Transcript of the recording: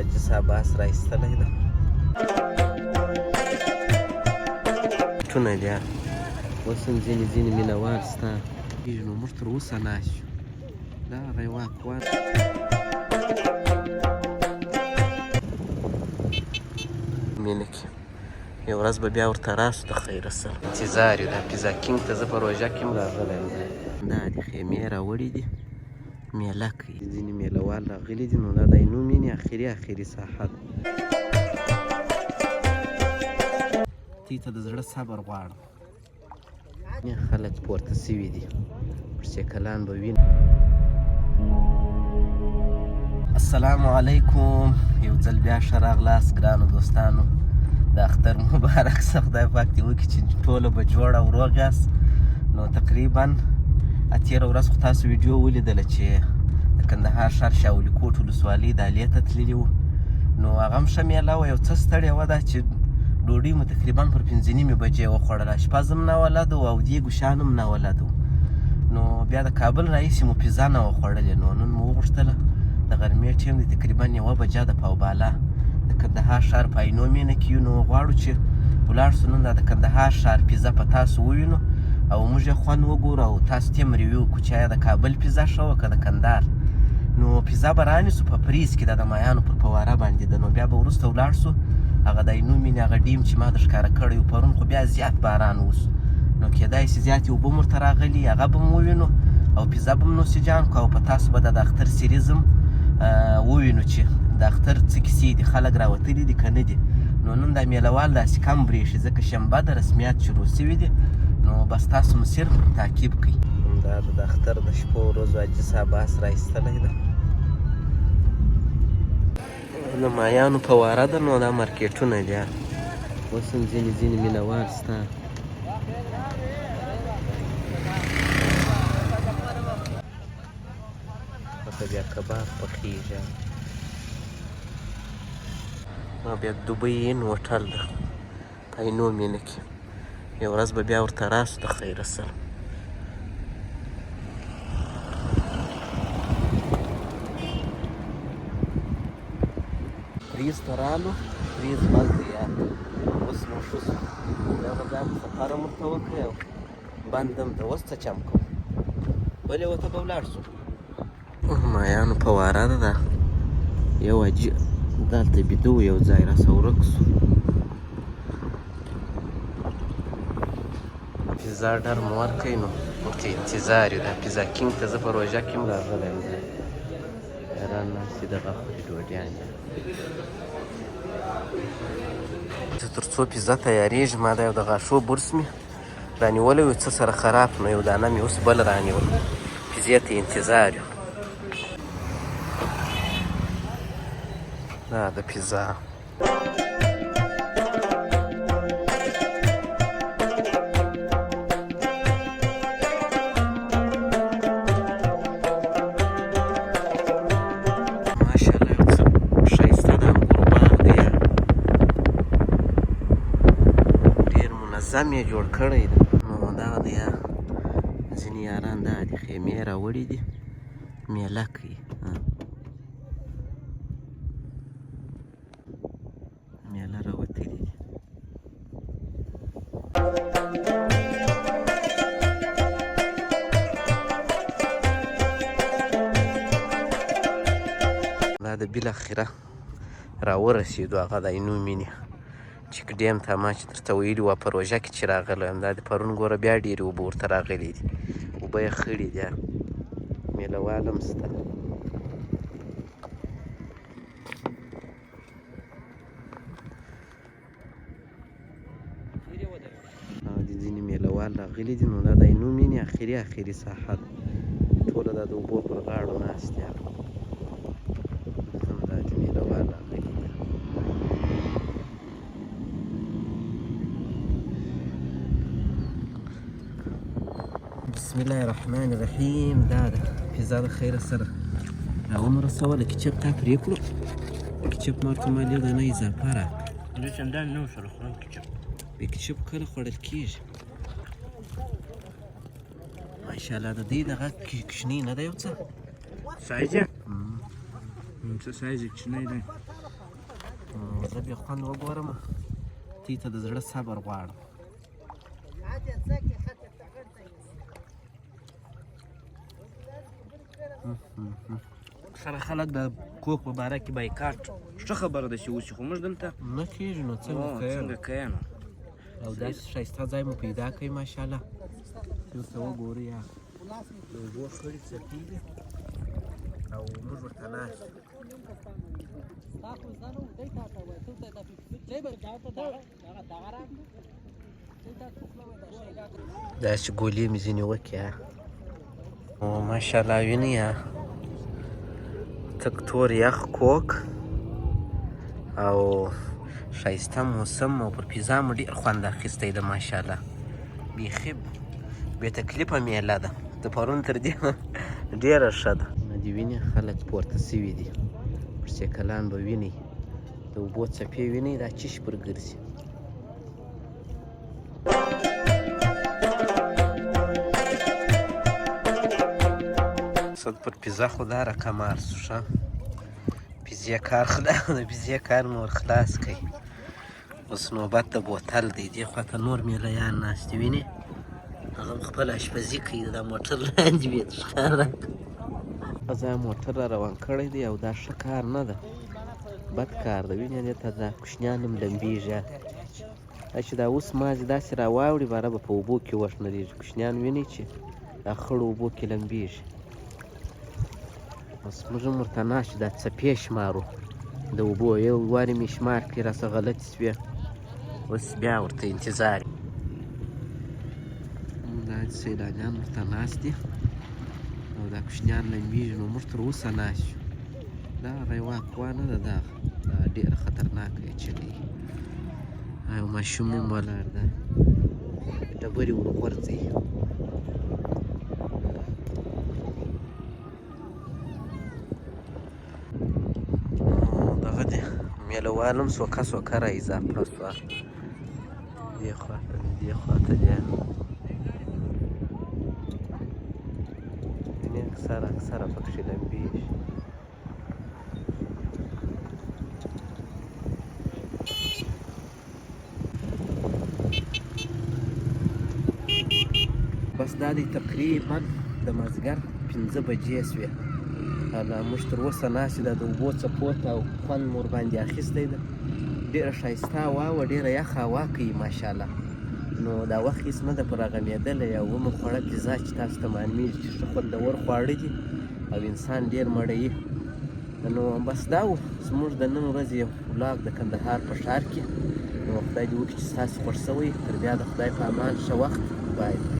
حاجي صاحب اس راایستلی ده ټونه دي اوس هم ځینې مینهوال ستا کېږي نو موږ تر اوسه ناست یو دا هغه یو اکوان مینه کې یو ورځ به بیا ورته راسو د خیره سره انتظار یو دا پیزا کینګ ته زه په روژه کې هم راغلی یم دا د خیمې راوړي دي میله کوي ځینې میله وال راغلي دي نو دا د عینو مینې اخري ساحه ده دې ته د زړه صبر غواړم خلک پورته سوي دي موټرسایکلان به ویني السلام علیکم یو ځل بیا ښه راغلاست ګرانو دوستانو د اختر مبارک شه خدای پاک دې وکړي چې ټوله به جوړه او روغ یاست نو تقریبا تېره ورځ خو تاسو ویډیو ولیدله چې د کندهار ښار شاولي کوټ ولسوالۍ دالې ته تللي وو نو هغه هم ښه میله وه یو څه ستړې وه دا چې ډوډۍ مو تقریبا پر 5:30 بجې وخوړله شپږ هم ناولد و او دې ګوشان هم ناولد و نو بیا د کابل راهیسې مو پیزا نه وه خوړلې نو نن مو وغوښتله د غرمې ټیم دی تقریبا 1 بجه د پاوبالا د کندهار ښار په عینو مینه کې یو نو غواړو چې ولاړ سو نن د کندهار ښار پیزا په تاسو ووینو او موږ یې خوند وګورو او تاسو ته هم ریویو کړو چې آیا د کابل پیزا ښه وه که د کندهار نو پیزا به رانیسو په پریز کې دا د مایانو پر فواره باندې ده نو بیا به وروسته ولاړ سو هغه د عینو مینې هغه ډیم چې ما د ښکاره کړی و پرون خو بیا زیات باران وسو نو کیدای شي زیاتې اوبه هم ورته راغلي هغه به م ووینو او پیزا به م نوسیجان کړو او په تاسو به د اختر سیریز هم ووینو چې د اختر څه کیسې دي خلک راوتلي دي که نه دي نو نن دا میلهوال داسې کم برېښي ځکه شنبه د رسمیات شروع سوي دي نو بس تاسو مو صرف تعقیب کوئ دا د اختر د شپو ورځو حاجي صاحب اس راایستلی ده د مایانو په واره ده نو دا مارکیټونه دي اوس هم ځینې مینهوال ستا ورته بیا کباب پخېږي او بیا دوبۍ ان هوټل ده په عینو مینه کې یو ورځ به بیا ورته راسو د خیره سره فریز ته رالو فریز بند دی اوس نو ښه شو بیا به ځان سفر هم ورته وکړی او بند هم ده اوس څه چم کوو بلې ورته به ولاړ شو مایانو په واره ده دا یو حاجي دلته بیده و یو ځای راسه ورک سو پیزا ډر مو ورکوي نو ورته انتظار یو دا پیزا کینګ ته زه په روژه کې هم راغلی یم حیران ناست دغه خوري ډوډیانې زه تر څو پیزا تیارېږي ما دا یو د غاښو برس مې رانیولی و څه سره خراب نو یو دانه مې اوس بل رانیول پیزې ته انتظار یو دا د پیزا منظم یې جوړ کړی ده نو دغه دی ځینې یاران دا دي خیمې راوړي دي میله کوي میله راوتلي دي دا د بالاخره راورسېدو هغه د عینو مینې چک ډیم ته ما چې درته ویلي وه په روژه کې چې راغلی یم دا د پرون ګوره بیا ډېرې اوبه ورته راغلي دي اوبه یې خړي دي میلهوال هم شته او د ځینې میلهوال راغلي دي نو دا د عینو مینې اخري ساحه ده ټوله دا د اوبو پر غاړو ناست دي هم دا د میلهوال راغلي دي بسم الله الرحمن الرحیم دا ده پیزا د خیره سره راونرسوله کیچپ تا پرې کړو کیچپ ما ورته مال یو دانه اضافه راکړه زه چندان نه ورسره خورم کیچپ کیچپ کله خوړل کېږي ماشاءالله د دې دغه کوچنی نه دی یو څه سایز یې څه سایز یې کوچنی دی زه بیا خوند وګورم تی ته د زړه صبر غواړم سره خلک د کوک په باره کې بایکاټ ښه خبره ده چې اوس خو موږ دلته نه کېږي نو څنګه کوې څنګه کوې نو او داسې ښایسته ځای مو پیدا کوي ماشاءالله ورته وګورئ یا د اوبو خړې څپې دي او موږ ورته ناست داسې ګولې مې ځینې وکړې ماشاءالله وینئ یا تک تور یخ کوک او ښایسته موسم او پر پیزا مو ډېر خوند اخیستی ده ماشاءالله بیخي بې تکلیفه میله ده د پرون تر دې ډېره ښه ده نو دې وینې خلک پورته سوي دي پر سیکلان به وینئ د اوبو څپې وینئ دا چش پر ګرځي صد پر پیزا خو دا رقمار سو ښه پیزې کار د پیزې کار مو ور خلاص کړئ اوس نوبت د بوتل دی دې خواته نور میلیان ناست دي وینې هغه هم خپله اشپزي کوي دا موټر لاندې وي ښکاره زه موټر را روان کړی دی او دا ښه کار نه ده بد کار ده وینې دې ته دا کوچنیان هم لمبېږي دا چې دا اوس مازې داسې راواوړي باره به په اوبو کې وشنرېږي کوچنیان وینئ چې دا خړو اوبو کې لمبېږي اوس موږ هم ورته ناست چې دا څپې شمارو د اوبو یو وارې مې شمار کړې راسه غلطې شوې اوس بیا ورته انتظار دا سیلانیان ورته ناست دي او دا کوچنیان لمبېږي نو موږ تر اوسه ناست یو دا هغه یوه اقوا نه ده دا ډېره خطرناکه یې چلوي یو ماشوم هم ولاړ ده ډبرې ورغورځوي دغه دی میله وال هم سوکه سوکه را اضافه سوه دې خواته دې خواته دی وینې اکثره پکښې لمبېږي بس دا دی تقریبا د مازدیګر 5 بجې شوې موږ تر اوسه ناست یو دا د اوبو څپو ته او خوند مو ورباندې اخیستی ده ډېره ښایسته هوا وه ډېره یخه هوا کوي ماشاءالله نو دا وخت هېڅ نه ده په رغمېدلی او ومه خوړه پیزا چې تاسو ته معلومېږي چې ښه خوندور خواړه دي او انسان ډېر مړوي نو بس دا و زموږ د نن ورځې یو ولاګ د کندهار په ښار کې نو خدای دې وکړي چې ستاسو خوښ شوی تر بیا د خدای په امان ښه وخت بای